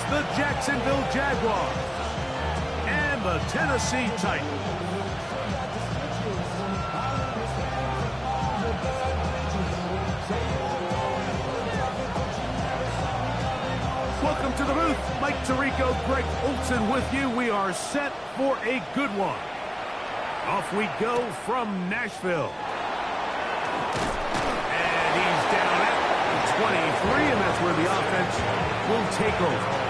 the Jacksonville Jaguars and the Tennessee Titans. Welcome to the booth. Mike Tirico, Greg Olson with you. We are set for a good one. Off we go from Nashville. And he's down at 23, and that's where the offense will take over.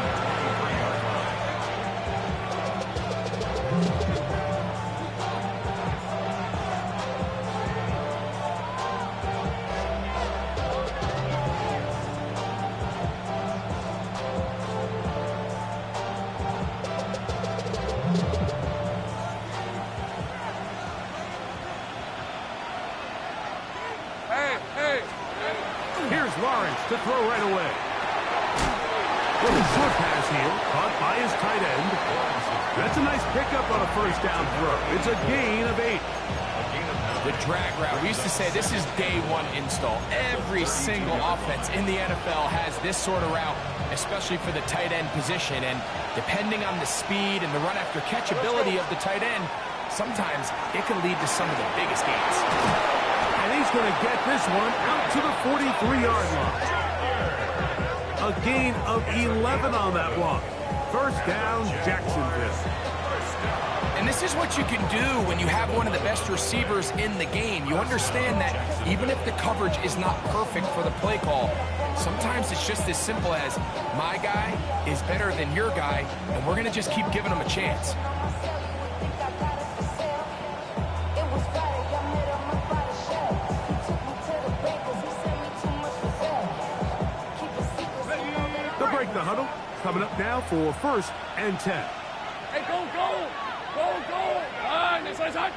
To throw right away. Little short pass here, caught by his tight end. That's a nice pickup on a first down throw. It's a gain of 8. The drag route. We used to say this is day one install. Every single offense in the NFL has this sort of route, especially for the tight end position. And depending on the speed and the run after catch ability of the tight end, sometimes it can lead to some of the biggest gains. And he's going to get this one out to the 43-yard line. A gain of 11 on that one. First down, Jacksonville. And this is what you can do when you have one of the best receivers in the game. You understand that even if the coverage is not perfect for the play call, sometimes it's just as simple as my guy is better than your guy, and we're going to just keep giving him a chance. The huddle coming up now for 1st and 10. Hey, go! This one's hot.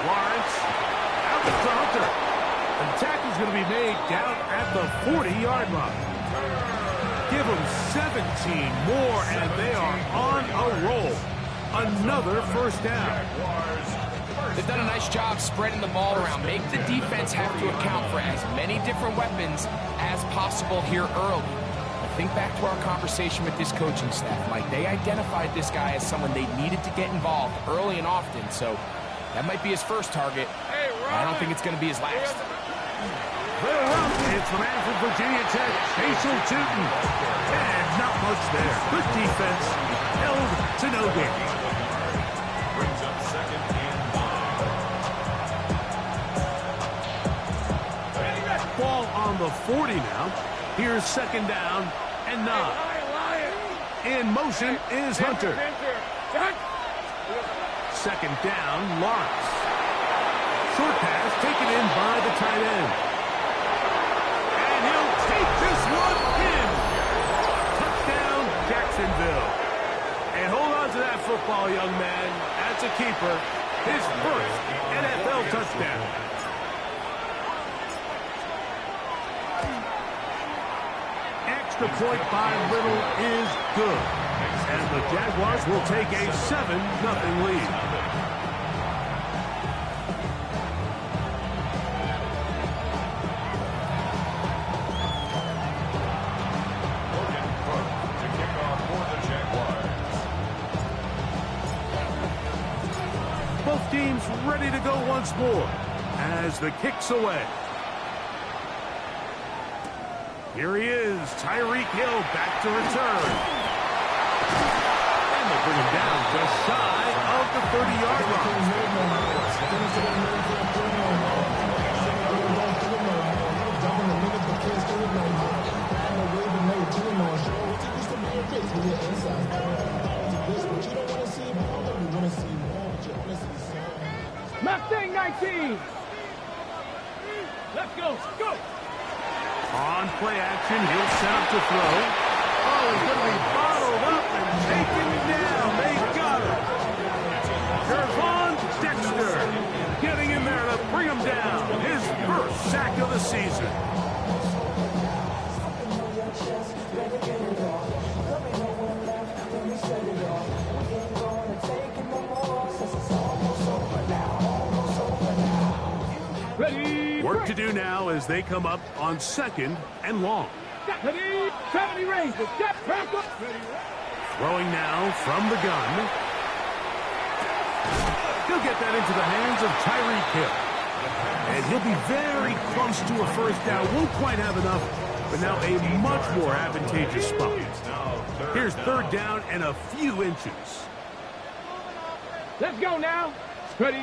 Lawrence out to Hunter. And the tackle's going to be made down at the 40-yard line. Give them 17 more, and they are on a roll. Another first down. They've done a nice job spreading the ball around. Make the defense have to account for as many different weapons as possible here early. But think back to our conversation with this coaching staff, Mike. They identified this guy as someone they needed to get involved early and often, so that might be his first target. I don't think it's going to be his last. They're up. It's the man from Virginia Tech, Cecil Tootin. And not much there. Good defense. Held to no gain. Brings up 2nd and 9. Ball on the 40 now. Here's 2nd down and 9. In motion is Hunter. 2nd down, Lawrence. Short pass taken in by the tight end. And he'll take this one in. Touchdown, Jacksonville. And hold on to that football, young man. That's a keeper. His first NFL touchdown. Extra point by Little is good. And the Jaguars will take a 7-0 lead. Both teams ready to go once more as the kick's away. Here he is, Tyreek Hill back to return. And they bring him down just shy of the 30-yard line. Mustang 19. Let's go. Go. On play action, he'll set up to throw. Oh, he's going to be bottled up and taken down. They got him. Gervon Dexter getting in there to bring him down. His first sack of the season. Ready. Work to do now as they come up on 2nd and long. Ready, 70 ranges. Get back up. Throwing now from the gun. He'll get that into the hands of Tyreek Hill. And he'll be very close to a first down. Won't quite have enough, but now a much more advantageous spot. Here's third down and a few inches. Let's go now. Ready.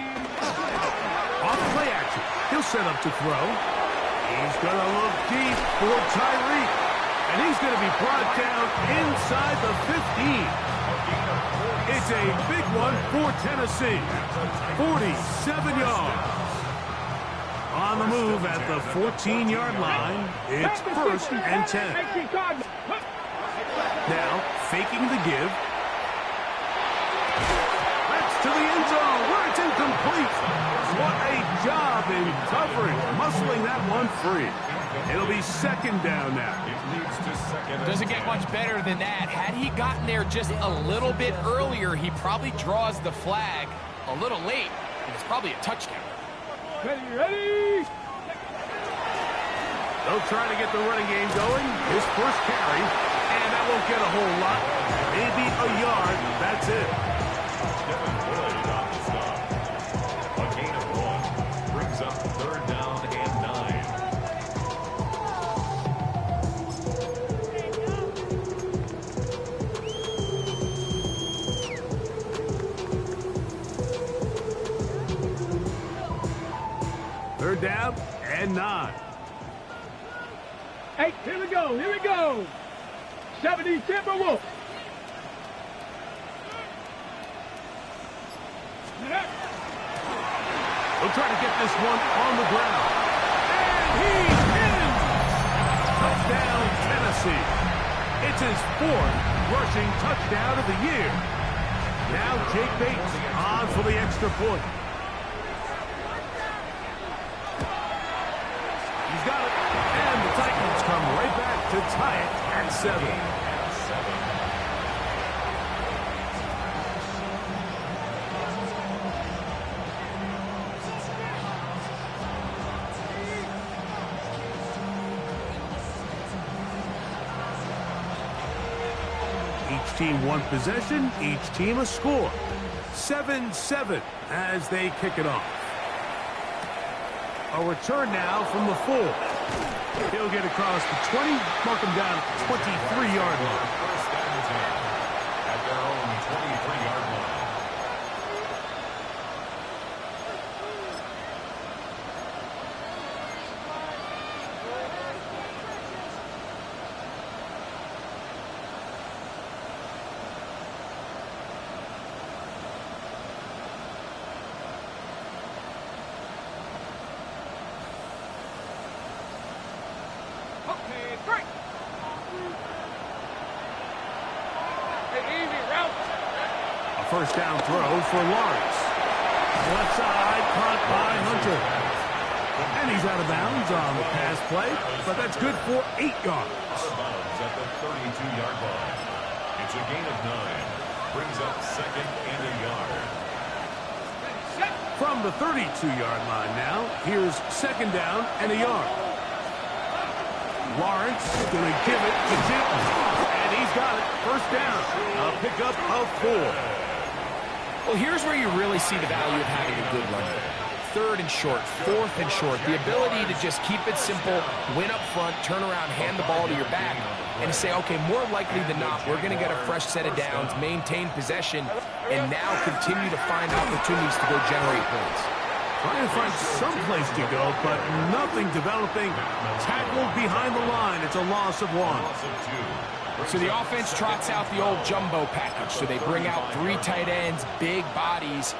Off play action. He'll set up to throw. He's going to look deep for Tyreek. And he's going to be brought down inside the 15. It's a big one for Tennessee. 47 yards. On the move at the 14-yard line, it's first and 10. Now, faking the give. That's to the end zone where it's incomplete. What a job in coverage, muscling that one free. It'll be second down now. Doesn't get much better than that. Had he gotten there just a little bit earlier, he probably draws the flag a little late, and it's probably a touchdown. Ready. They'll try to get the running game going. His first carry, and that won't get a whole lot. Maybe a yard. That's it. A gain of 1 brings up third down and 9. Third down and 9. Hey, here we go. 70 Timberwolves. He'll try to get this one on the ground. And he's in! Touchdown, Tennessee. It's his 4th rushing touchdown of the year. Now Jake Bates on for the extra point. He's got it. And the Titans come right back to tie it at 7. 7. Each team one possession, each team a score. 7-7 as they kick it off. A return now from the 4. He'll get across the 20, mark him down 23-yard line. first and 10 at their own 23-yard line. First down throw for Lawrence. Left side, caught by Hunter. And he's out of bounds on the pass play, but that's good for 8 yards. Out of bounds at the 32-yard line. It's a gain of 9. Brings up second and a yard. From the 32-yard line now, here's second down and a yard. Lawrence going to give it to Denton. And he's got it. First down. A pickup of 4. Well, here's where you really see the value of having a good run. Third and short, fourth and short. The ability to just keep it simple, win up front, turn around, hand the ball to your back, and say, okay, more likely than not, we're going to get a fresh set of downs, maintain possession, and now continue to find opportunities to go generate points. Trying to find some place to go, but nothing developing. Tackled behind the line. It's a loss of 1. Loss of 2. So the offense trots out the old jumbo package. So they bring out 3 tight ends, big bodies.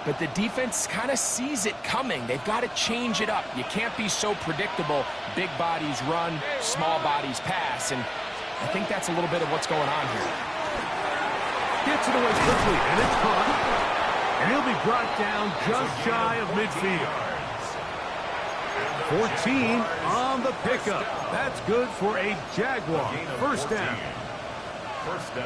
But the defense kind of sees it coming. They've got to change it up. You can't be so predictable. Big bodies run, small bodies pass. And I think that's a little bit of what's going on here. Gets it away quickly, and it's caught. And he'll be brought down just shy of midfield. 14 on the pickup. That's good for a Jaguar. First down.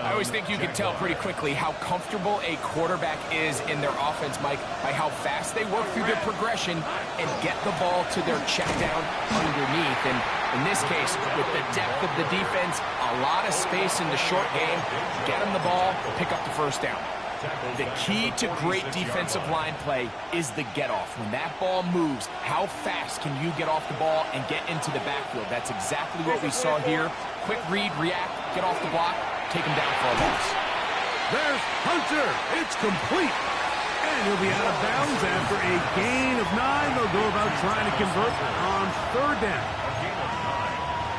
I always think you can tell pretty quickly how comfortable a quarterback is in their offense, Mike, by how fast they work through their progression and get the ball to their check down underneath. And In this case, with the depth of the defense, a lot of space in the short game, get them the ball, pick up the first down. The key to great defensive line play is the get-off. When that ball moves, how fast can you get off the ball and get into the backfield? That's exactly what we saw here. Quick read, react, get off the block, take him down for a loss. There's Hunter. It's complete. And he'll be out of bounds after a gain of 9. They'll go about trying to convert on third down.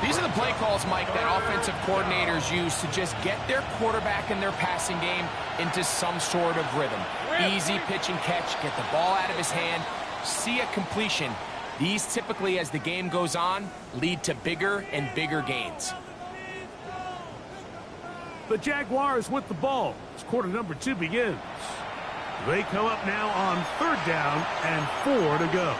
These are the play calls, Mike, that offensive coordinators use to just get their quarterback and their passing game into some sort of rhythm. Easy pitch and catch, get the ball out of his hand, see a completion. These typically, as the game goes on, lead to bigger and bigger gains. The Jaguars with the ball as quarter number 2 begins. They come up now on third down and 4 to go.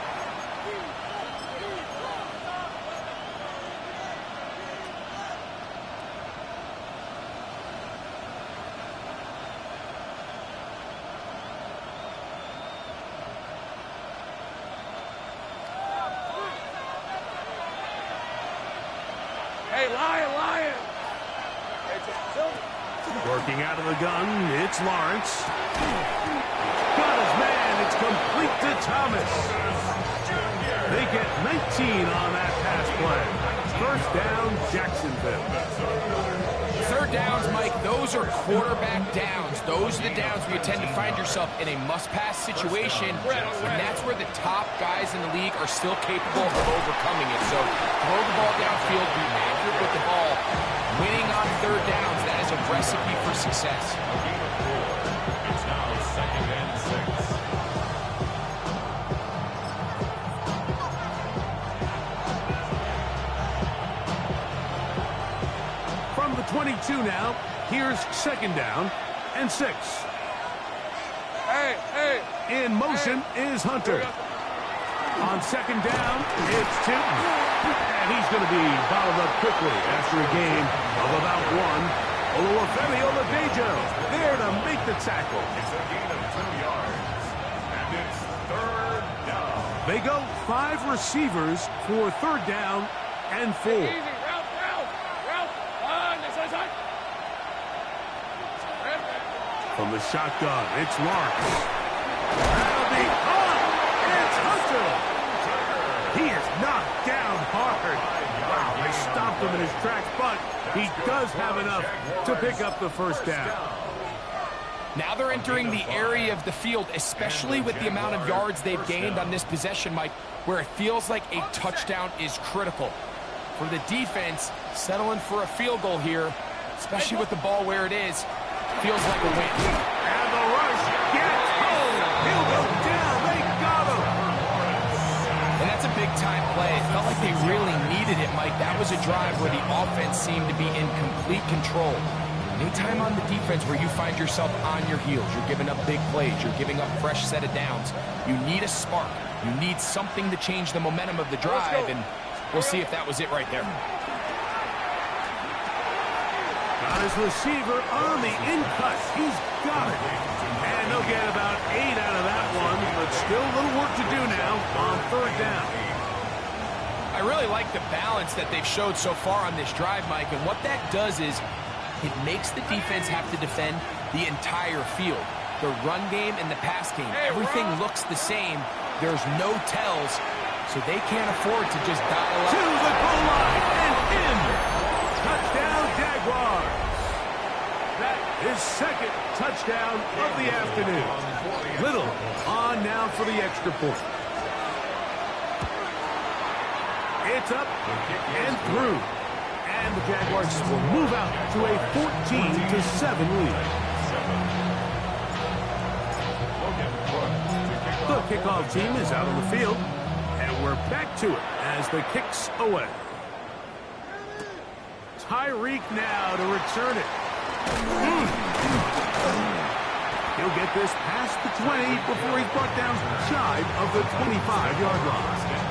Hey, Lion! Working out of the gun, it's Lawrence. Got his man, it's complete to Thomas. They get 19 on that pass play. First down, Jacksonville. Third downs, Mike, those are quarterback downs. Those are the downs where you tend to find yourself in a must-pass situation, and that's where the top guys in the league are still capable of overcoming it. So throw the ball downfield, be accurate with the ball. Winning on third downs, that is a recipe for success. It's now second and 6. From the 22 now, here's second down and 6. Hey! In motion is Hunter. On second down, it's Tipton. And he's going to be bottled up quickly after a gain of about 1. Oluwafemi Oladejo there to make the tackle. It's a gain of 2 yards. And it's third down. They go 5 receivers for third down and 4. Easy, route! This side! From the shotgun, it's Lawrence. That'll be on! It's Hunter! He is knocked down hard. Wow, they stopped him in his tracks, but he does have enough to pick up the first down. Now they're entering the area of the field, especially with the amount of yards they've gained on this possession, Mike, where it feels like a touchdown is critical. For the defense, settling for a field goal here, especially with the ball where it is, feels like a win. And the rush gets home. He'll go down. They got him. And that's a big-time play. It felt like they really needed it, Mike. That was a drive where the offense seemed to be in complete control. Anytime on the defense where you find yourself on your heels, you're giving up big plays, you're giving up fresh set of downs, you need a spark. You need something to change the momentum of the drive, and we'll see if that was it right there. Got his receiver on the in-cut. He's got it. And they'll get about 8 out of that one, but still a little work to do now on third down. I really like the balance that they've showed so far on this drive, Mike, and what that does is it makes the defense have to defend the entire field. The run game and the pass game, everything looks the same. There's no tells, so they can't afford to just dial up. To the goal line and in. Touchdown, Jaguars. That is second touchdown of the afternoon. Little on now for the extra point. It's up and through. And the Jaguars will move out to a 14-7 lead. The kickoff team is out on the field, and we're back to it as the kick's away. Tyreek now to return it. He'll get this past the 20 before he's brought down shy of the 25-yard line.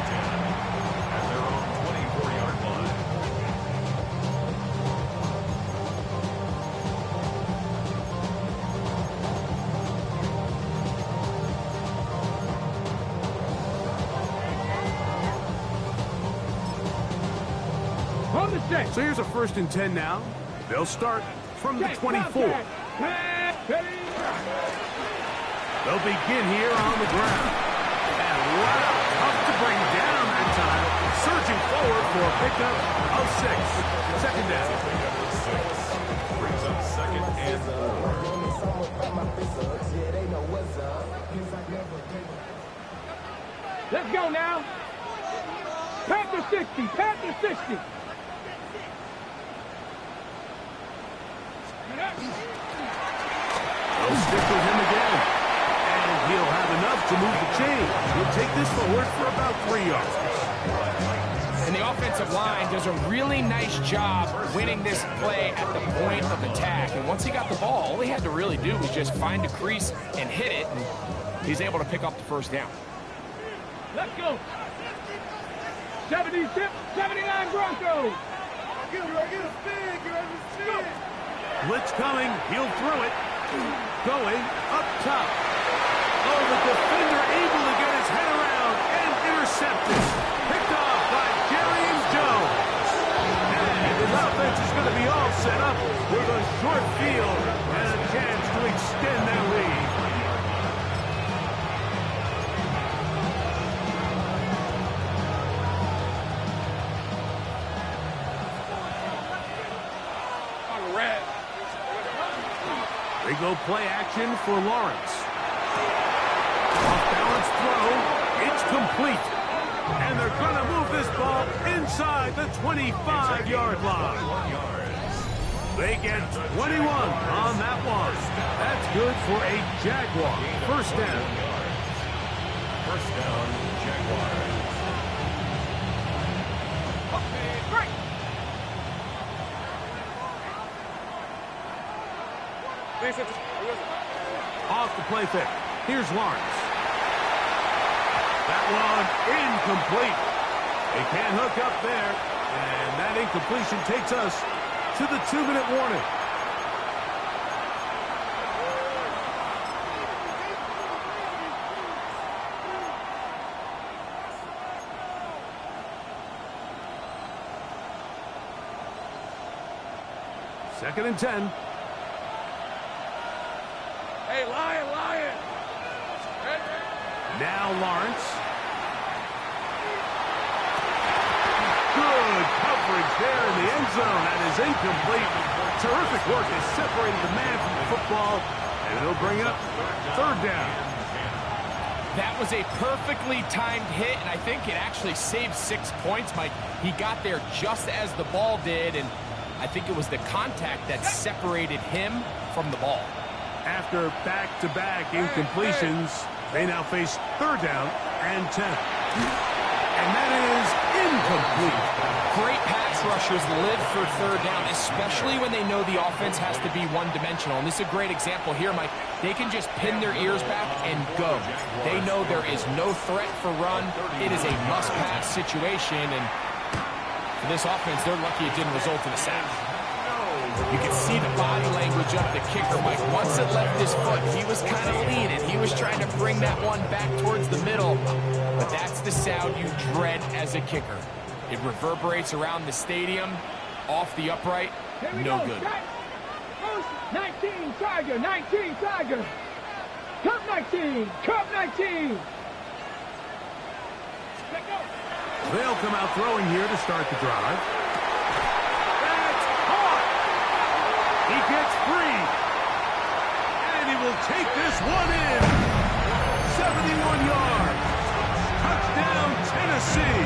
So here's a 1st and 10 now. They'll start from the 24. They'll begin here on the ground. And wow, tough to bring down that time. Surging forward for a pickup of 6. Second down. Brings up 2nd and 4. Let's go now. Panther 60. Panther 60. They'll stick with him again. And he'll have enough to move the chain. He'll take this forward for about 3 yards. And the offensive line does a really nice job winning this play at the point of attack. And once he got the ball, all he had to really do was just find a crease and hit it. And he's able to pick up the 1st down. Let's go. 76, 79 Broncos. Blitz coming. He'll throw it. Going up top. Oh, the defender able to get his head around and intercepted. Picked off by James Jones. And his offense is going to be all set up with a short field and a chance to extend that lead. They go play action for Lawrence. Off-balance throw. It's complete. And they're going to move this ball inside the 25-yard line. They get 21 on that one. That's good for a Jaguar. 1st down. 1st down, Jaguars. Off the play fake. Here's Lawrence. That one incomplete. They can't hook up there. And that incompletion takes us to the 2-minute warning. Second and 10. Hey, Lion. Now Lawrence. Good coverage there in the end zone. That is incomplete. Terrific work has separated the man from the football. And it'll bring up 3rd down. That was a perfectly timed hit, and I think it actually saved 6 points, Mike. He got there just as the ball did, and I think it was the contact that separated him from the ball. After back-to-back incompletions, they now face 3rd down and 10. And that is incomplete. Great pass rushers live for 3rd down, especially when they know the offense has to be one-dimensional. And this is a great example here, Mike. They can just pin their ears back and go. They know there is no threat for run. It is a must-pass situation, and for this offense, they're lucky it didn't result in a sack. You can see the body language of the kicker, Mike. Once it left his foot, he was kind of leaning. He was trying to bring that one back towards the middle. But that's the sound you dread as a kicker. It reverberates around the stadium, off the upright, no good. 19, Tiger, 19, Tiger. Cup 19, Cup 19. They'll come out throwing here to start the drive. He gets free. And he will take this one in. 71 yards. Touchdown, Tennessee.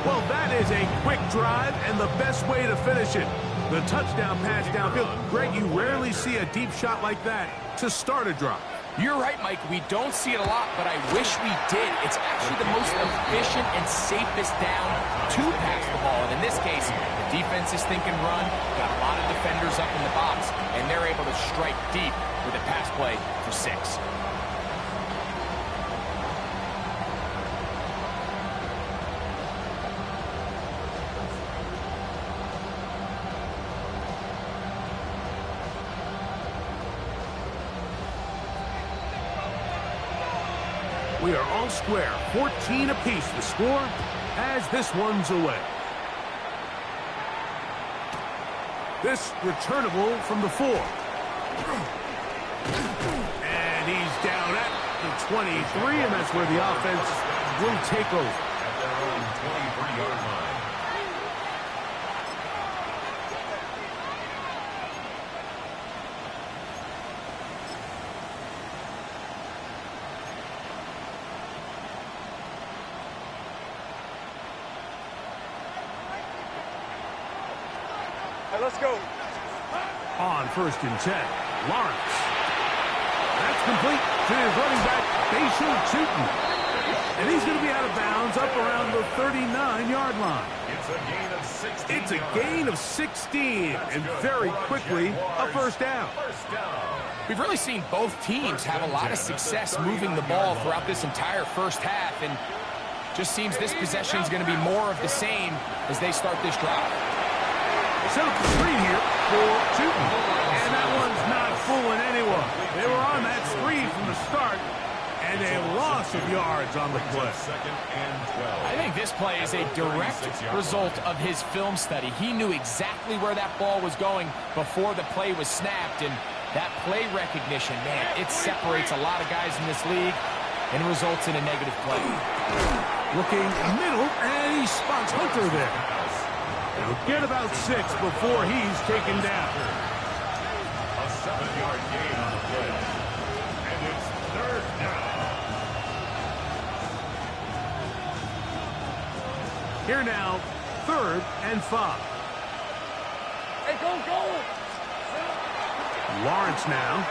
Well, that is a quick drive and the best way to finish it. The touchdown pass downfield. Greg, you rarely see a deep shot like that to start a drive. You're right, Mike. We don't see it a lot, but I wish we did. It's actually the most efficient and safest down to pass the ball. And in this case, the defense is thinking run, got a lot of defenders up in the box, and they're able to strike deep with a pass play for 6. We are all square, 14 apiece the score as this one's away. This returnable from the 4. And he's down at the 23, and that's where the offense will take over. At their own 23-yard line. Let's go. On 1st and 10, Lawrence. That's complete to his running back, Bashan Tootin. And he's going to be out of bounds up around the 39-yard line. It's a gain of 16. It's a gain of 16, and very quickly, a first down. We've really seen both teams have a lot of success moving the ball throughout this entire first half, and just seems this possession is going to be more of the same as they start this drive. Set up the screen here for Tootin. And that one's not fooling anyone. They were on that screen from the start, and a loss of yards on the play. Second and 12. I think this play is a direct result of his film study. He knew exactly where that ball was going before the play was snapped, and that play recognition, man, it separates a lot of guys in this league and results in a negative play. Looking middle, and he spots Hunter there. He'll get about 6 before he's taken down. A 7-yard gain on the play. And it's 3rd down. Here now, 3rd and 5. Hey, go, go. Lawrence now.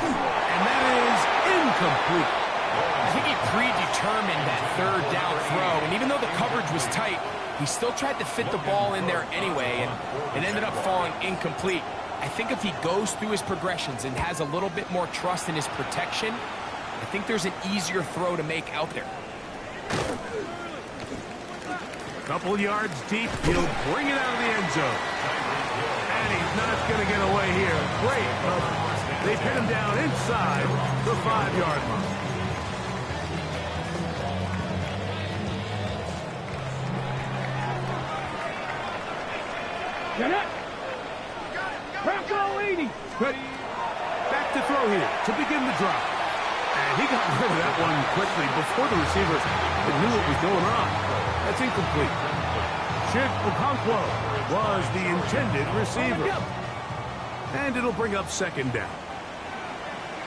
And that is incomplete. I think he predetermined that 3rd down throw, and even though the coverage was tight, he still tried to fit the ball in there anyway, and it ended up falling incomplete. I think if he goes through his progressions and has a little bit more trust in his protection, I think there's an easier throw to make out there. Couple yards deep, he'll bring it out of the end zone. And he's not going to get away here. Great cover. They pin him down inside the 5-yard line. Get it. Bronco 80. Ready. Back to throw here to begin the drive. And he got rid of that one quickly before the receivers knew what was going on. That's incomplete. Chig Okonkwo was the intended receiver. And it'll bring up 2nd down.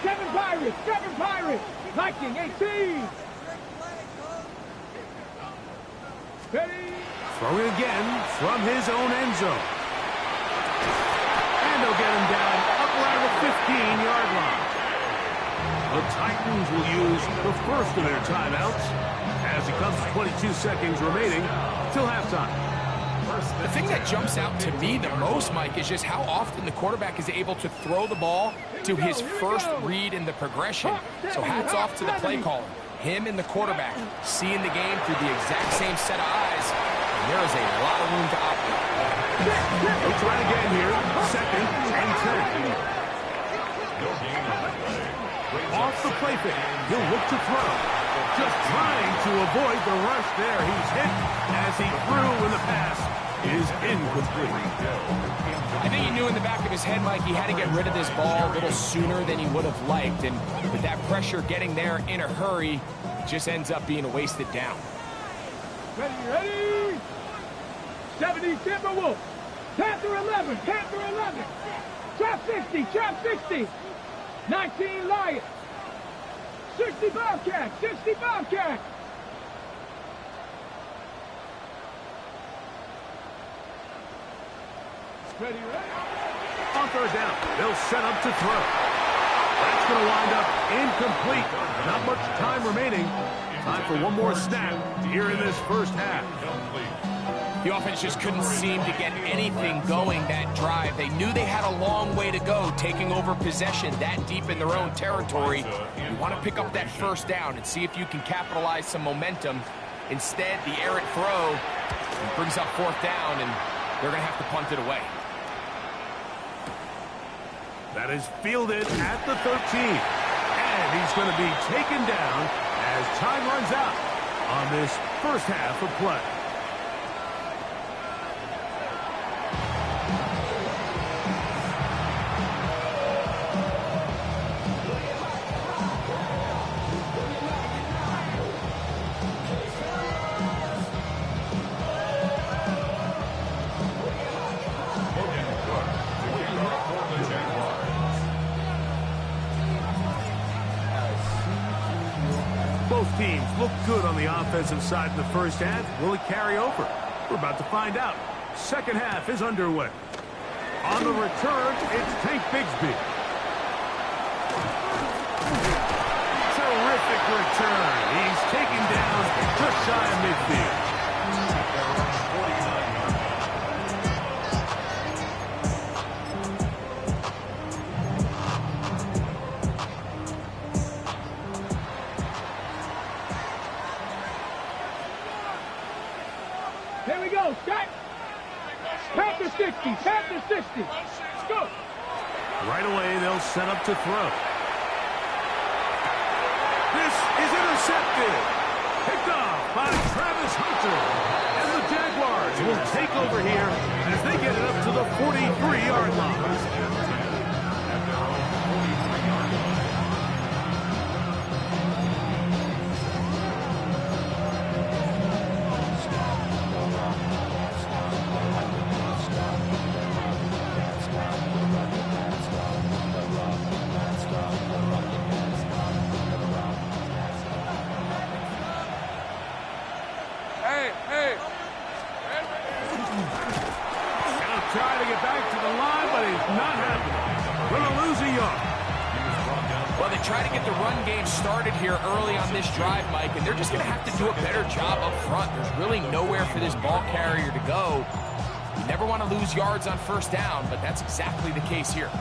7 Pirates. 7 Pirates. Viking 18. Ready. Throwing again from his own end zone. And they'll get him down up around the 15-yard line. The Titans will use the first of their timeouts as it comes to 22 seconds remaining till halftime. The thing that jumps out to me the most, Mike, is just how often the quarterback is able to throw the ball to his first read in the progression. So hats off to the play caller. Him and the quarterback seeing the game through the exact same set of eyes. And there is a lot of room to operate. He'll try again here. 2nd and 10. Off the play fake. He'll look to throw. Just trying to avoid the rush there. He's hit as he threw when the pass is incomplete. I think he knew in the back of his head, Mike, he had to get rid of this ball a little sooner than he would have liked. And with that pressure getting there in a hurry, it just ends up being a wasted down. Ready, ready. 70 Timberwolves. Panther 11. Panther 11. Trap 60. Trap 60. 19 Lions. 60 Bobcats. 60 Bobcats. Ready, ready. On 3rd down, they'll set up to throw. That's going to wind up incomplete. Not much time remaining. Time for one more snap here in this first half. The offense just couldn't seem to get anything going that drive. They knew they had a long way to go, taking over possession that deep in their own territory. You want to pick up that first down and see if you can capitalize some momentum. Instead, the errant throw brings up 4th down, and they're going to have to punt it away. That is fielded at the 13. And he's going to be taken down as time runs out on this first half of play. looked good on the offensive side in the first half. Will it carry over? We're about to find out. Second half is underway. On the return, it's Tank Bigsby. Terrific return. He's taken down just shy of midfield. Here we go, Scott. Panther 60, Panther 60. Let's go. Right away, they'll set up to throw. This is intercepted. Picked off by Travis Hunter. And the Jaguars will take over here as they get it up to the 43-yard line. Try to get back to the line, but he's not happening. Going to lose a yard. Well, they try to get the run game started here early on this drive, Mike, and they're just going to have to do a better job up front. There's really nowhere for this ball carrier to go. You never want to lose yards on first down, but that's exactly the case here.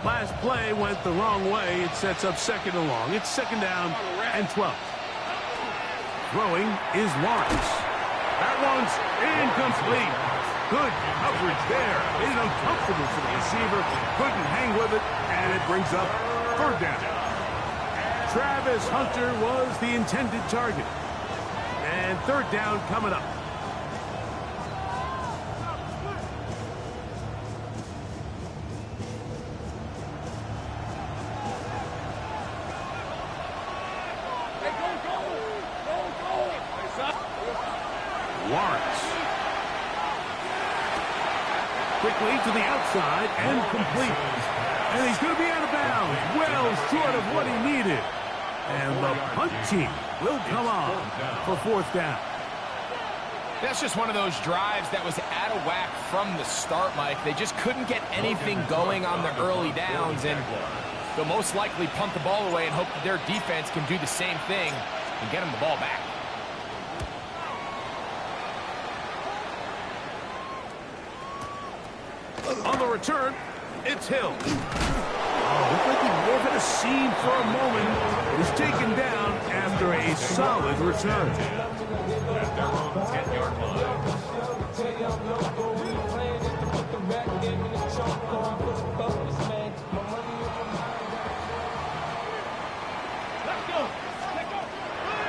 Last play went the wrong way. It sets up second and long. It's second down and 12. Throwing is Lawrence. That one's incomplete. Good coverage there. Made it uncomfortable for the receiver. Couldn't hang with it, and it brings up third down. Travis Hunter was the intended target. And third down coming up. Lawrence. Quickly to the outside and complete. And he's going to be out of bounds. Well short of what he needed. And the punt team will come on for fourth down. That's just one of those drives that was out of whack from the start, Mike. They just couldn't get anything going on the early downs, and they'll most likely punt the ball away and hope that their defense can do the same thing and get them the ball back. On the return, it's Hill. Looked like he may have had a seam for a moment. Was taken down after a solid return. At their own 10-yard line.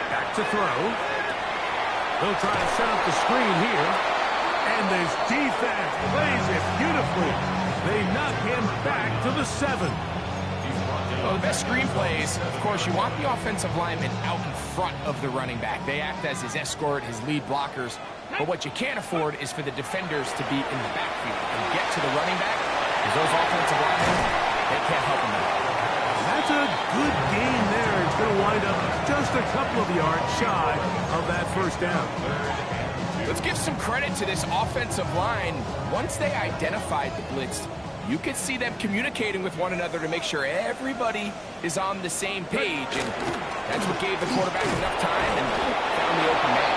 Back to throw. They'll try to set up the screen here. And this defense plays it beautifully. They knock him back to the 7. Well, the best screen plays, of course, you want the offensive lineman out in front of the running back. They act as his escort, his lead blockers. But what you can't afford is for the defenders to be in the backfield and get to the running back, because those offensive linemen, they can't help him out. That's a good game there. It's going to wind up just a couple of yards shy of that first down. Let's give some credit to this offensive line. Once they identified the blitz, you could see them communicating with one another to make sure everybody is on the same page. And that's what gave the quarterback enough time and found the open man.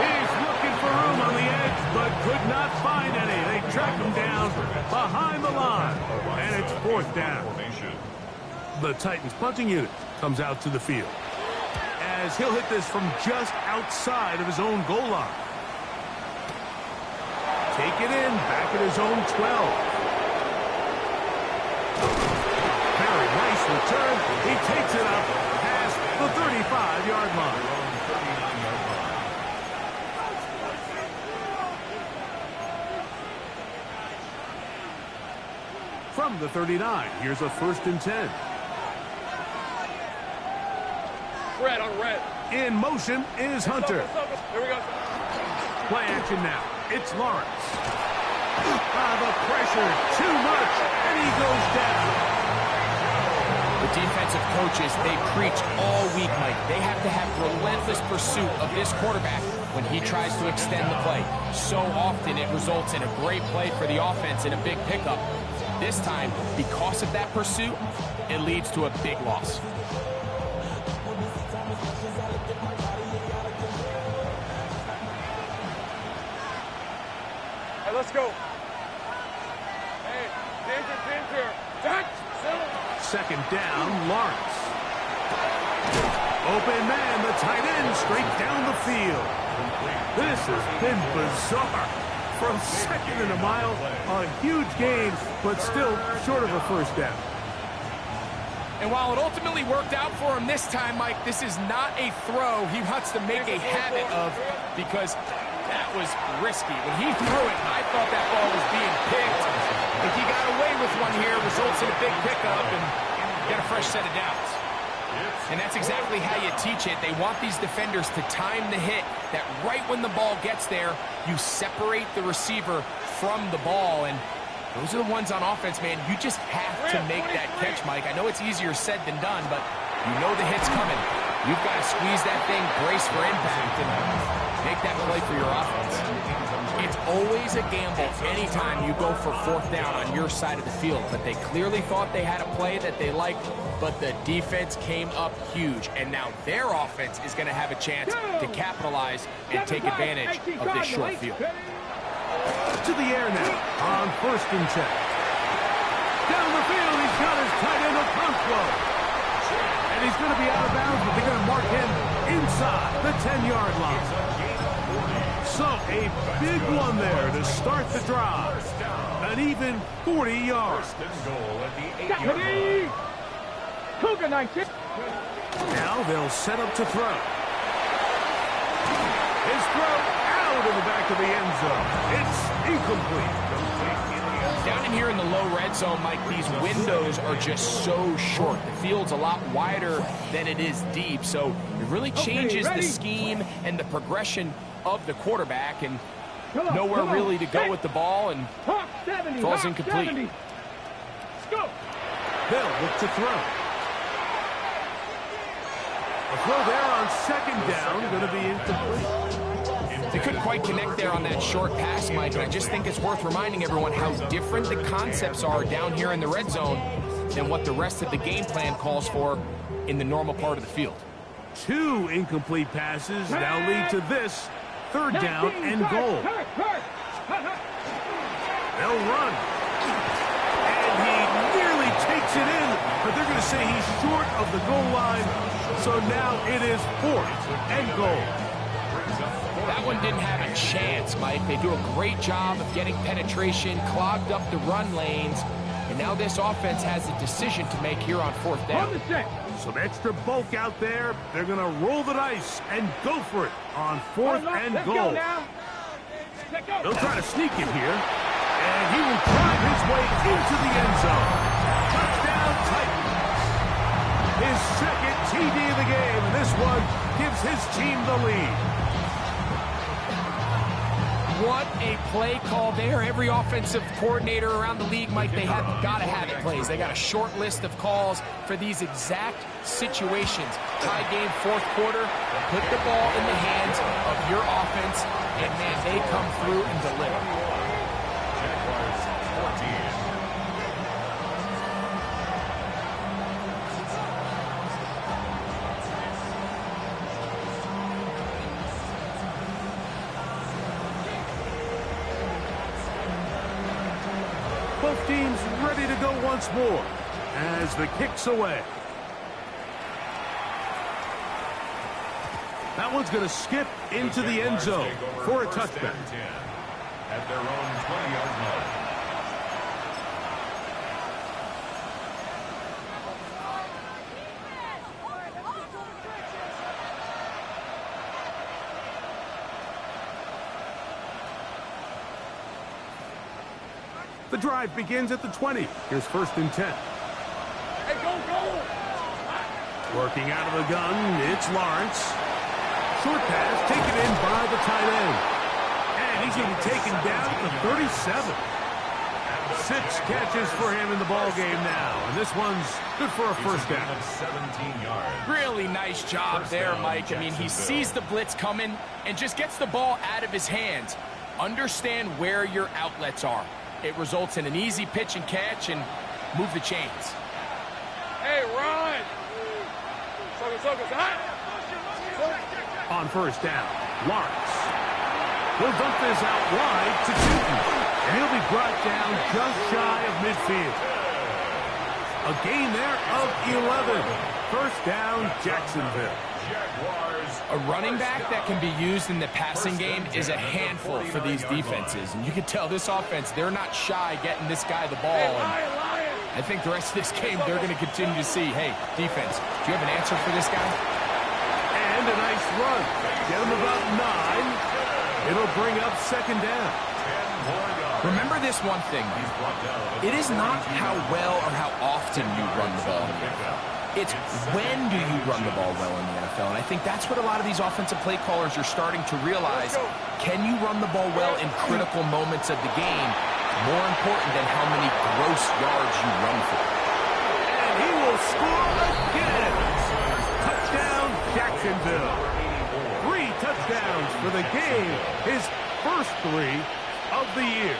He's looking for room on the edge, but could not find any. They track him down behind the line. And it's fourth down. The Titans punting unit comes out to the field, as he'll hit this from just outside of his own goal line. Take it in, back at his own 12. Very nice return. He takes it up past the 35-yard line. From the 39, here's a 1st and 10. Red on red. In motion is Hunter. Here we go. Play action now. It's Lawrence. The pressure, too much, and he goes down. The defensive coaches, they preach all week, Mike. They have to have relentless pursuit of this quarterback when he tries to extend the play. So often it results in a great play for the offense and a big pickup. This time, because of that pursuit, it leads to a big loss. Hey, let's go. Hey, danger. Second down, Lawrence. Open man, the tight end, straight down the field. This has been bizarre. From second and a mile, a huge gain, but still short of a first down. And while it ultimately worked out for him this time, Mike, this is not a throw he wants to make a habit of, because that was risky. When he threw it, I thought that ball was being picked. If he got away with one here, results in a big pickup and get a fresh set of downs. And that's exactly how you teach it. They want these defenders to time the hit, that right when the ball gets there, you separate the receiver from the ball. And those are the ones on offense, man. You just have to make that catch, Mike. I know it's easier said than done, but you know the hit's coming. You've got to squeeze that thing, brace for impact, and make that play for your offense. It's always a gamble anytime you go for fourth down on your side of the field, but they clearly thought they had a play that they liked, but the defense came up huge, and now their offense is going to have a chance to capitalize and take advantage of this short field. To the air now on 1st and 10. Down the field, he's got his tight end Okonkwo. And he's going to be out of bounds, but they're going to mark him inside the 10-yard line. So a big one there to start the drive. An even 40 yards. Now they'll set up to throw. His throw out in the back of the end zone. It's incomplete. Down in here in the low red zone, Mike, these windows are just so short. The field's a lot wider than it is deep, so it really changes the scheme and the progression of the quarterback, and nowhere really to go with the ball, and falls incomplete. Let's go. They'll look to throw. A throw there on 2nd down, going to be incomplete. They couldn't quite connect there on that short pass, Mike, and I just think it's worth reminding everyone how different the concepts are down here in the red zone than what the rest of the game plan calls for in the normal part of the field. 2 incomplete passes now lead to this 3rd down and goal. They'll run. And he nearly takes it in, but they're going to say he's short of the goal line. So now it is 4th and goal. That one didn't have a chance, Mike. They do a great job of getting penetration, clogged up the run lanes, and now this offense has a decision to make here on 4th down. Some extra bulk out there. They're going to roll the dice and go for it on 4th and goal. They'll try to sneak it here, and he will drive his way into the end zone. Touchdown Titans. His 2nd TD of the game, and this one gives his team the lead. What a play call there. Every offensive coordinator around the league, Mike, they have got to have it plays. They got a short list of calls for these exact situations. Tie game, 4th quarter, put the ball in the hands of your offense, and man, they come through and deliver. Both teams ready to go once more as the kick's away. That one's going to skip into the end zone for a touchback. At their own 20-yard line. The drive begins at the 20. Here's 1st and 10. Hey, go. Working out of the gun, it's Lawrence. Short pass taken in by the tight end. And he's going to be taken down at the 37. 6 catches for him in the ball game now, and this one's good for a first down. 17 yards. Really nice job there, Mike. I mean, he sees the blitz coming and just gets the ball out of his hands. Understand where your outlets are. It results in an easy pitch and catch and move the chains. Hey, Ron! On first down, Lawrence. He'll dump this out wide to Newton, and he'll be brought down just shy of midfield. A gain there of 11. First down, Jacksonville. A running back that can be used in the passing game is a handful for these defenses. And you can tell this offense, they're not shy getting this guy the ball. And I think the rest of this game, they're going to continue to see, hey, defense, do you have an answer for this guy? And a nice run. Get him about 9. It'll bring up second down. Remember this one thing. It is not how well or how often you run the ball in the NFL. It's when do you run the ball well in the NFL. And I think that's what a lot of these offensive play callers are starting to realize. Can you run the ball well in critical moments of the game? More important than how many gross yards you run for. And he will score again. Touchdown, Jacksonville. 3 touchdowns for the game. His first 3 of the year.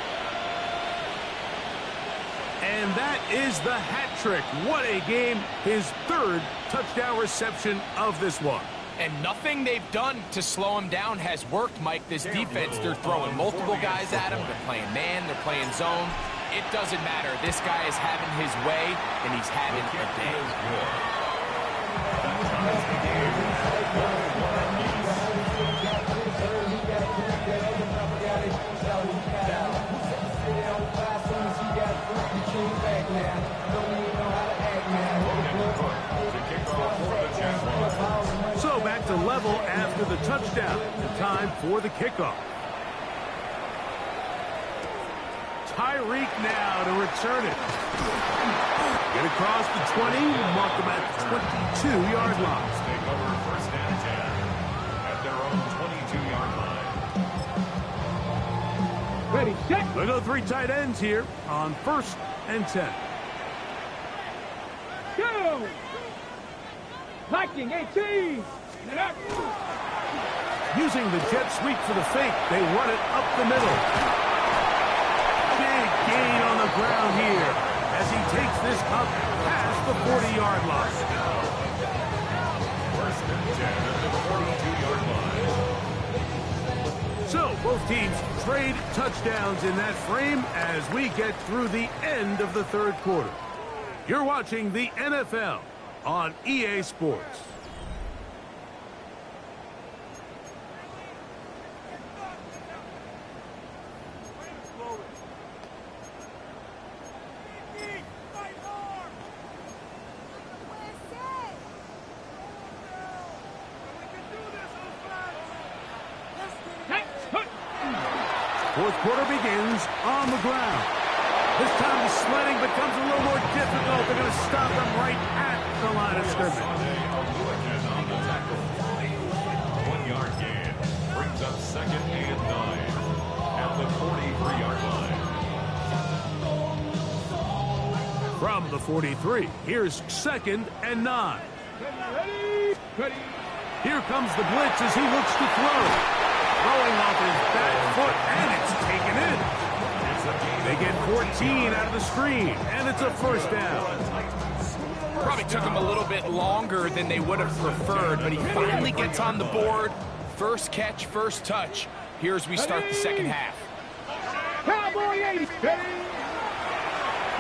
And that is the hat trick. What a game. His 3rd touchdown reception of this one. And nothing they've done to slow him down has worked, Mike. This defense, they're throwing multiple guys at him. They're playing man, they're playing zone. It doesn't matter. This guy is having his way, and he's having a day. So back to level after the touchdown. And time for the kickoff. Tyreek now to return it. Get across the 20, mark them at the 22-yard line. Take over first and 10 at their own 22-yard line. Ready, set. We'll go 3 tight ends here on first and 10. Go! Liking 18. Using the jet sweep for the fake, they run it up the middle. Big gain on the ground here as he takes this up past the 40-yard line. First and 10 at the 42-yard line. So both teams trade touchdowns in that frame as we get through the end of the 3rd quarter. You're watching the NFL on EA Sports. Fourth quarter begins on the ground. This time the sledding becomes a little more difficult. They're going to stop them right at the line of scrimmage. 1-yard gain brings up second and 9 at the 43-yard line. From the 43, here's second and 9. Ready, ready. Here comes the blitz as he looks to throw. Throwing off his back foot, and it's taken in. They get 14 out of the screen, and it's a first down. Probably took him a little bit longer than they would have preferred, but he finally gets on the board. First catch, first touch. Here as we start the second half. Cowboy 80. Ready.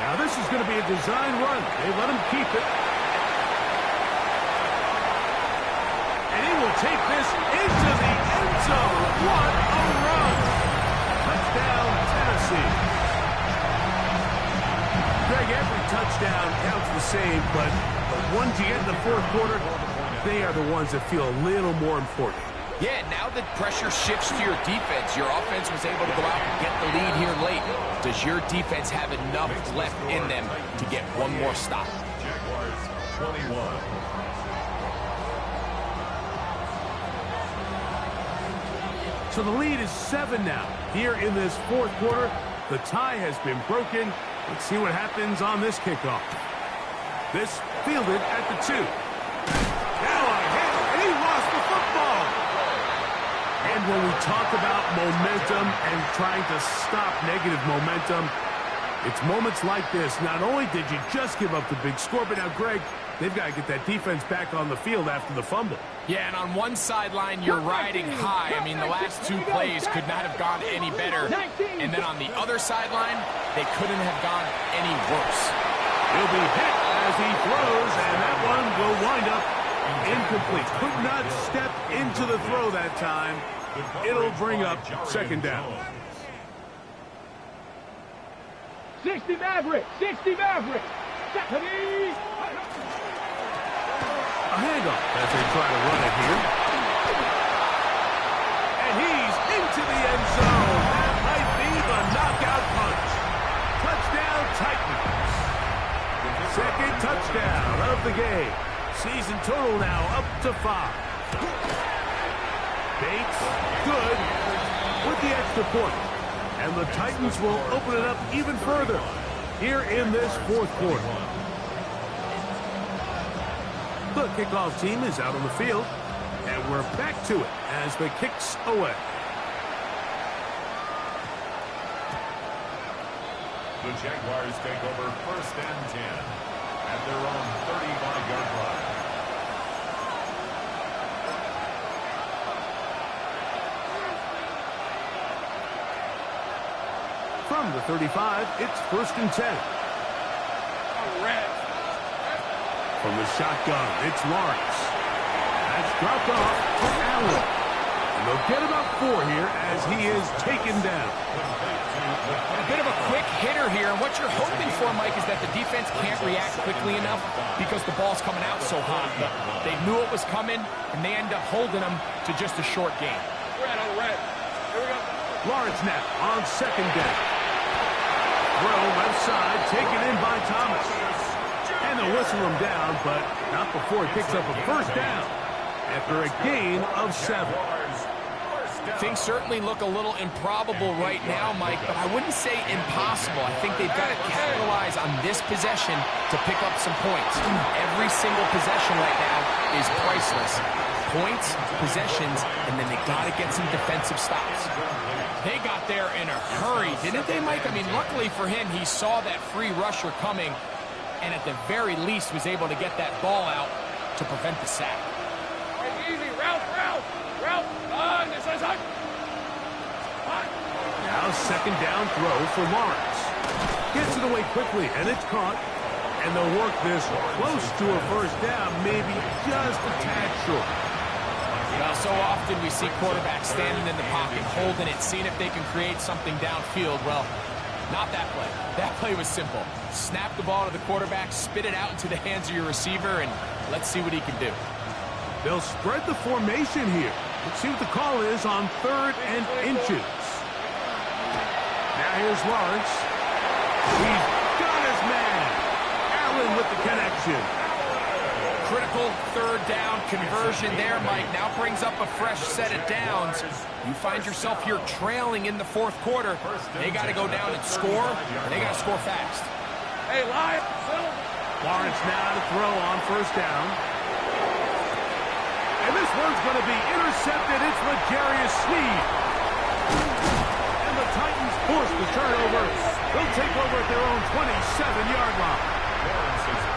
Now this is going to be a design run. They let him keep it. And he will take this into the end zone. What a run. Touchdown, Tennessee. Greg, every touchdown counts the same, but the ones you get in the 4th quarter, they are the ones that feel a little more important. Yeah, now the pressure shifts to your defense. Your offense was able to go out and get the lead here late. Does your defense have enough left in them to get one more stop? Jaguars 21. So the lead is 7 now here in this 4th quarter. The tie has been broken. Let's see what happens on this kickoff. This fielded at the 2. Now a hit, and he lost the football. And when we talk about momentum and trying to stop negative momentum, it's moments like this. Not only did you just give up the big score, but now, Greg, they've got to get that defense back on the field after the fumble. Yeah, and on one sideline, you're riding high. I mean, the last 2 plays could not have gone any better. And then on the other sideline, they couldn't have gone any worse. He'll be hit as he throws, and that one will wind up incomplete. Could not step into the throw that time. It'll bring up second down. 60 Maverick, 60 Maverick. A handoff as they try to run it here. And he's into the end zone. That might be the knockout punch. Touchdown Titans. Second touchdown of the game. Season total now up to 5. Bates, good, with the extra point. And the Titans will open it up even further here in this fourth quarter. The kickoff team is out on the field, and we're back to it as the kick's away. The Jaguars take over 1st and 10 at their own 35-yard line. From the 35, it's 1st and 10. From the shotgun, it's Lawrence. That's dropped off to Allen. And they'll get about 4 here as he is taken down. A bit of a quick hitter here, and what you're hoping for, Mike, is that the defense can't react quickly enough because the ball's coming out so hot. They knew it was coming, and they end up holding them to just a short gain. Red. Here we go. Lawrence now on 2nd down. Throw left side, taken in by Thomas. And they'll whistle him down, but not before he picks up a 1st down after a gain of 7. Things certainly look a little improbable right now, Mike, but I wouldn't say impossible. I think they've got to capitalize on this possession to pick up some points. Every single possession right now is priceless. Points, possessions, and then they got to get some defensive stops. They got there in a hurry, didn't they, Mike? I mean, luckily for him, he saw that free rusher coming, and at the very least was able to get that ball out to prevent the sack. Easy, route. This side. Now 2nd down throw for Lawrence. Gets it away quickly, and it's caught. And they'll work this close to a 1st down, maybe just a tad short. Well, so often we see quarterbacks standing in the pocket, holding it, seeing if they can create something downfield. Well, not that play. That play was simple. Snap the ball to the quarterback, spit it out into the hands of your receiver, and let's see what he can do. They'll spread the formation here. Let's see what the call is on 3rd and inches. Now here's Lawrence. He's got his man. Allen with the connection. Critical 3rd down conversion there, Mike. Now brings up a fresh set of downs. You find yourself here trailing in the 4th quarter. They got to go down and score, and they got to score fast. Hey, Lion. Lawrence now to throw on 1st down. And this one's going to be intercepted. It's L'Jarius Sneed. And the Titans force the turnover. They'll take over at their own 27-yard line.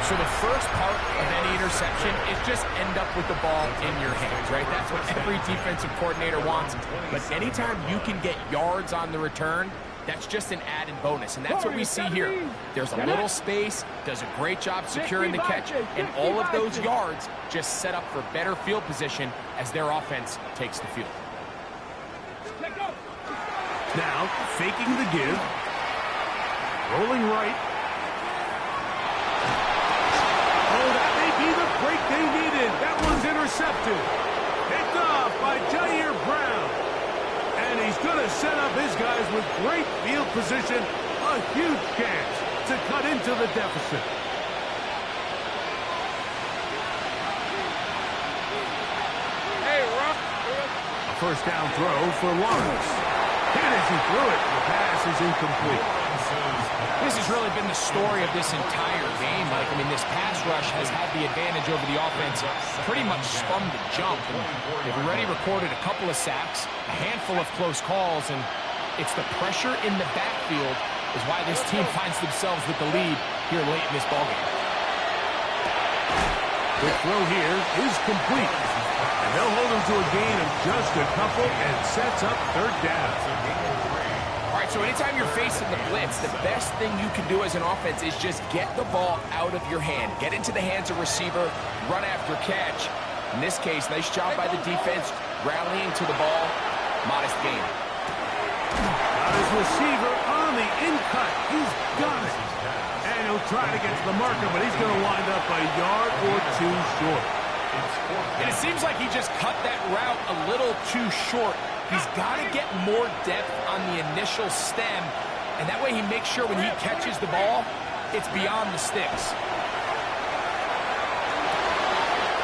So the first part of any interception is just end up with the ball in your hands, right? That's what every defensive coordinator wants. But anytime you can get yards on the return, that's just an added bonus, and that's what we see here. There's a little space, does a great job securing the catch, and all of those yards just set up for better field position as their offense takes the field. Now, faking the give. Rolling right. Oh, that may be the break they needed. That one's intercepted. Picked off by Jair Brown. And he's going to set up his guys with great field position. A huge chance to cut into the deficit. Hey, Rock. A 1st down throw for Lawrence. Hit as he threw it, the pass is incomplete. This has really been the story of this entire game, Mike. I mean, this pass rush has had the advantage over the offense pretty much from the jump. And they've already recorded a couple of sacks, a handful of close calls, and it's the pressure in the backfield is why this team finds themselves with the lead here late in this ballgame. The throw here is complete. And they'll hold him to a gain of just a couple and sets up third down. All right, so anytime you're facing the blitz, the best thing you can do as an offense is just get the ball out of your hand. Get into the hands of receiver, run after catch. In this case, nice job by the defense, rallying to the ball. Modest gain. Got his receiver on the in-cut. He's got it. And he'll try to get to the marker, but he's going to wind up a yard or two short. And it seems like he just cut that route a little too short. He's got to get more depth on the initial stem, and that way he makes sure when he catches the ball, it's beyond the sticks.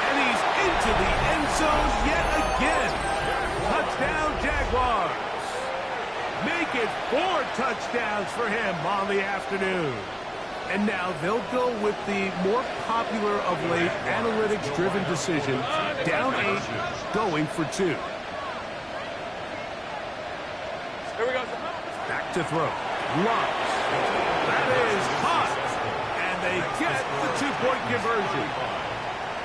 And he's into the end zone yet again. Touchdown, Jaguars. Make it 4 touchdowns for him on the afternoon. And now they'll go with the more popular of late analytics-driven decision, down 8, going for 2. Here we go. Back to throw. Locks. That is hot. And they get the 2-point conversion.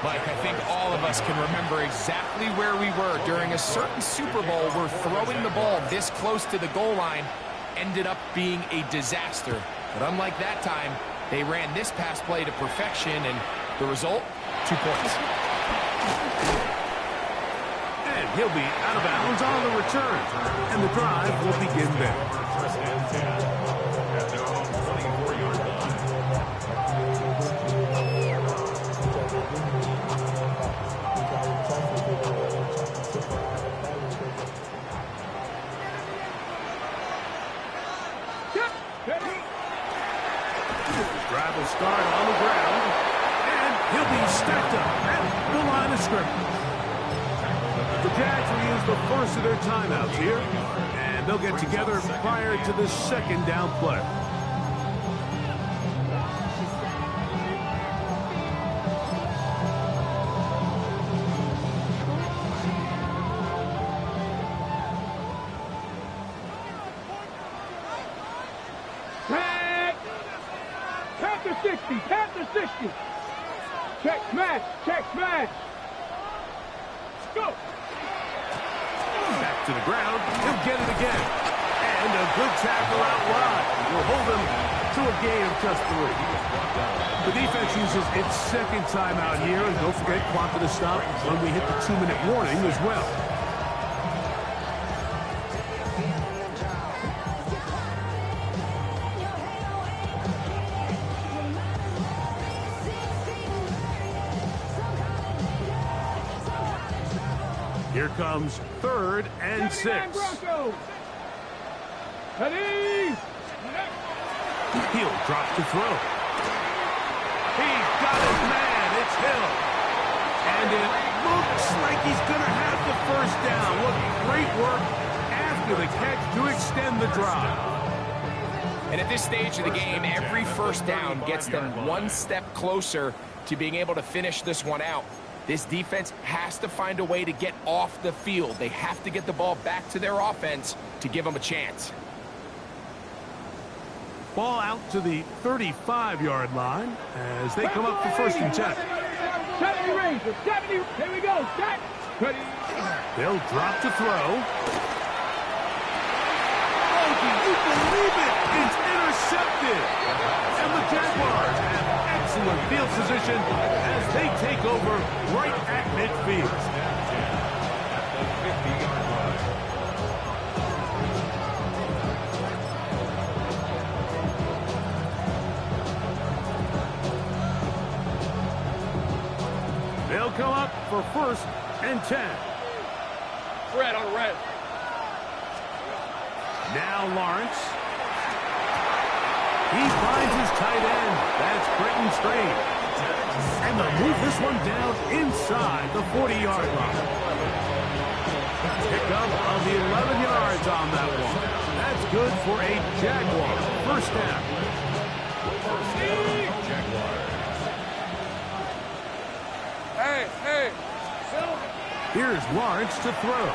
Mike, I think all of us can remember exactly where we were during a certain Super Bowl where throwing the ball this close to the goal line ended up being a disaster. But unlike that time, they ran this pass play to perfection, and the result, 2 points. And he'll be out of bounds on the return. And the drive will begin there. First and 10 at their own 24-yard line. Drive will start on the ground, and he'll be stacked up at the line of scrimmage. The Jags will use the first of their timeouts here, and they'll get together prior to the second down play. Panther 60, Panther 60. Check smash, check smash. Go. Back to the ground, he'll get it again. And a good tackle out wide. Will hold him to a gain of just 3. The defense uses its second timeout here, and don't forget, clock to the stop when we hit the 2-minute warning as well. Here comes 3rd and 6. Ready? He'll drop to throw. He's got his man. It's Hill. And it looks like he's going to have the first down. Look, great work after the catch to extend the drive. And at this stage of the game, every first down gets them 1 step closer to being able to finish this one out. This defense has to find a way to get off the field. They have to get the ball back to their offense to give them a chance. Ball out to the 35-yard line as they come up for 1st and 10. 70 Rangers, 70. Here we go. Set. Ready. They'll drop to throw. Oh, do you believe it? It's intercepted. And the Jaguars have excellent field position as they take over right at midfield. They'll come up for 1st and 10. Red on red. Now Lawrence. He finds his tight end. That's Britton Strain. And they'll move this one down inside the 40-yard line. Pick up of the 11 yards on that one. good for a Jaguar first down. Hey. Here's Lawrence to throw.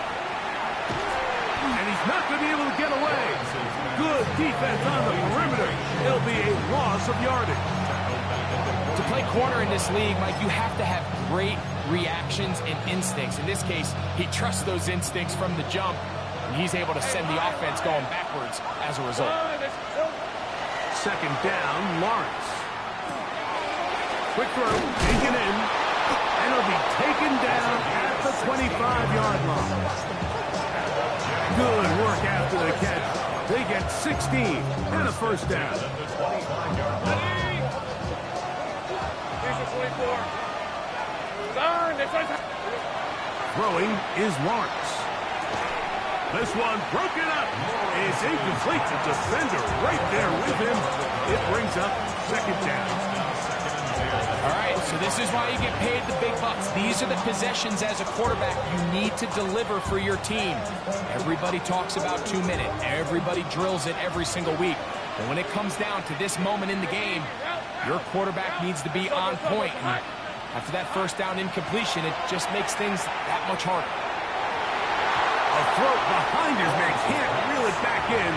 And he's not going to be able to get away. Good defense on the perimeter. It'll be a loss of yardage. To play corner in this league, Mike, you have to have great reactions and instincts. In this case, he trusts those instincts from the jump, and he's able to send the offense going backwards as a result. Second down, Lawrence. Quick throw, taken in, and it'll be taken down at the 25-yard line. Good work after the catch. They get 16 and a first down. Throwing is Lawrence. This one broken up. It's incomplete. The defender right there with him. It brings up second down. All right, so this is why you get paid the big bucks. These are the possessions as a quarterback you need to deliver for your team. Everybody talks about 2-minute. Everybody drills it every single week. But when it comes down to this moment in the game, your quarterback needs to be on point. And after that first down incompletion, it just makes things that much harder. A throw behind his man, can't reel it back in.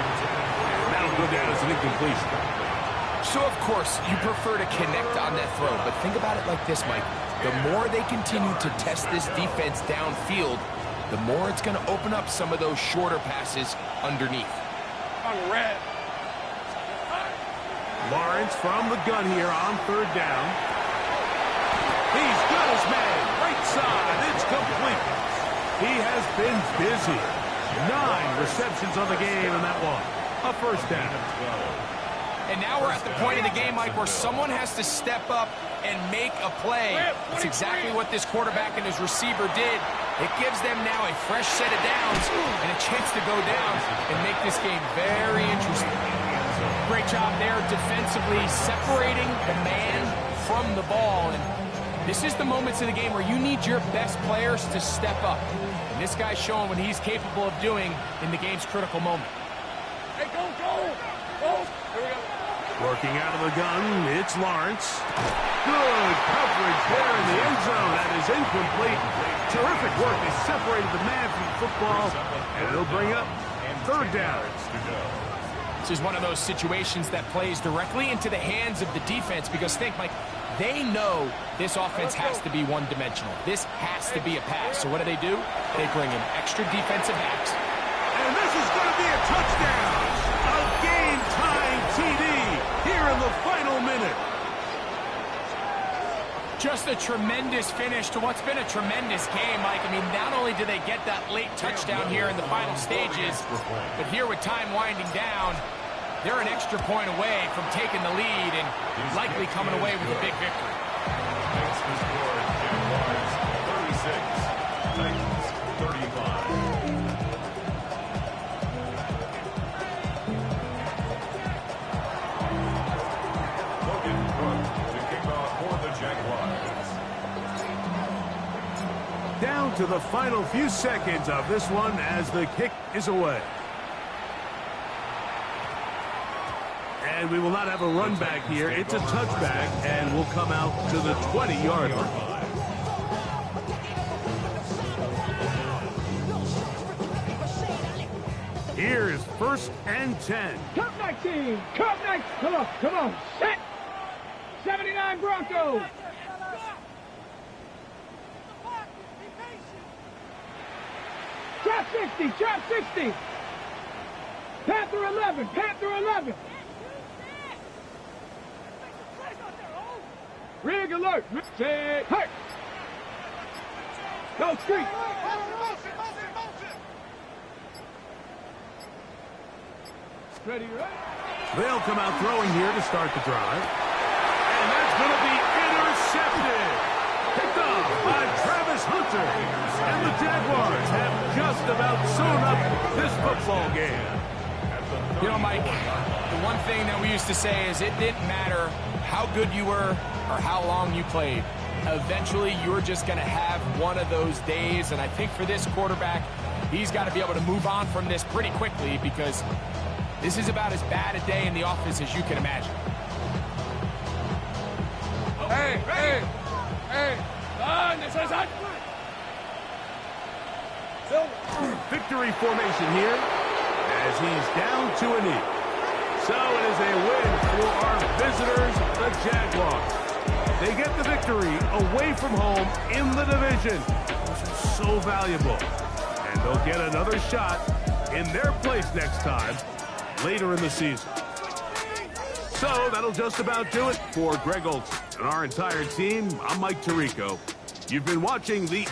That'll go down as an incompletion. So, of course, you prefer to connect on that throw, but think about it like this, Mike. The more they continue to test this defense downfield, the more it's going to open up some of those shorter passes underneath. Lawrence from the gun here on third down. He's got his man. Right side. It's complete. He has been busy. 9 receptions on the game in that one. A first down. And now we're at the point in the game, Mike, where someone has to step up and make a play. That's exactly what this quarterback and his receiver did. It gives them now a fresh set of downs and a chance to go down and make this game very interesting. Great job there defensively, separating the man from the ball. And this is the moments of the game where you need your best players to step up. And this guy's showing what he's capable of doing in the game's critical moment. Hey, go! Here we go. Working out of the gun, it's Lawrence. Good coverage there in the end zone. That is incomplete. Terrific work. They separated the man from the football, and it'll bring up third down. This is one of those situations that plays directly into the hands of the defense because think, Mike, they know this offense has to be one-dimensional. This has to be a pass. So what do? They bring in extra defensive backs. And this is going to be a touchdown. A game-time TD here in the final minute. Just a tremendous finish to what's been a tremendous game, Mike. I mean, not only do they get that late touchdown here in the final stages, but here with time winding down, they're an extra point away from taking the lead and likely coming away with a big victory. Next is score, Jaguars 36, Titans 35. Down to the final few seconds of this one as the kick is away. And we will not have a run back here. It's a touchback, and we'll come out to the 20-yard line. Here's 1st and 10. Cup 19. Cup 19. Come on. Set. 79 Broncos. Trap 60. Panther 11. Rig alert. Set. Hurt. Go street. Ready, right? They'll come out throwing here to start the drive. And that's going to be intercepted. Picked off by Travis Hunter. And the Jaguars have just about sewn up this football game. You know, Mike, the one thing that we used to say is it didn't matter how good you were or how long you played. Eventually, you're just going to have one of those days. And I think for this quarterback, he's got to be able to move on from this pretty quickly because This is about as bad a day in the office as you can imagine. Hey, hey, hey. Victory formation here as he's down to a knee. So it is a win for our visitors, the Jaguars. They get the victory away from home in the division, which is so valuable. And they'll get another shot in their place next time later in the season. So that'll just about do it for Greg Olson and our entire team. I'm Mike Tirico. You've been watching the